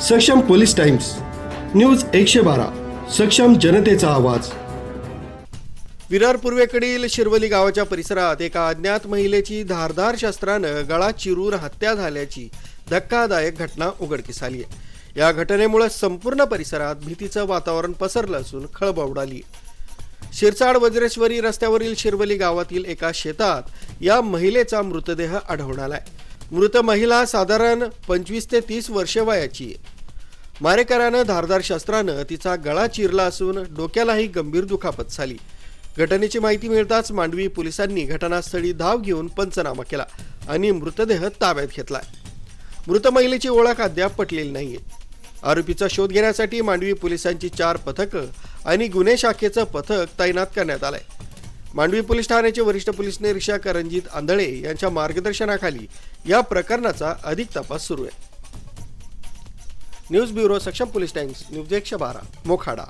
सक्षम police times, news 112, सक्षम जनतेचा आवाज। विरार पूर्वेकडील शिरवली गावाच्या परिसरात एका अज्ञात महिलेची धारदार शस्त्रानं गळा चिरून हत्या झाल्याची धक्कादायक घटना उघडकीस आली आहे। या घटनेमुळे संपूर्ण परिसरात भीतीचं वातावरण पसरलं असून खळबळ उडाली। शिरसाड वज्रेश्वरी रस्त्यावरील शिरवली गावातील एका शेतात या महिलेचा मृतदेह आढळून आलाय। मृत महिला साधारण 25 ते 30 वर्षे वयाची आहे। मारेकऱ्यानं धारदार शस्त्रानं तिचा गळा चिरला असून डोक्यालाही गंभीर दुखापत झाली। घटनेची माहिती मिळताच मांडवी पोलिसांनी घटनास्थळी धाव घेऊन पंचनामा केला आणि मृतदेह ताब्यात घेतलाय। मृत महिलेची ओळख अद्याप पटलेली नाहीये। आरोपीचा शोध घेण्यासाठी मांडवी पोलिसांची 4 पथकं आणि गुन्हे शाखेचं पथक तैनात करण्यात आलंय। मांडवी पोलीस ठाण्याचे वरिष्ठ पोलीस निरीक्षक रणजित आंधळे यांच्या मार्गदर्शनाखाली या प्रकरणाचा अधिक तपास सुरू आहे। न्यूज ब्युरो, सक्षम पोलीस टाइम्स, न्यूज 112, मोखाडा।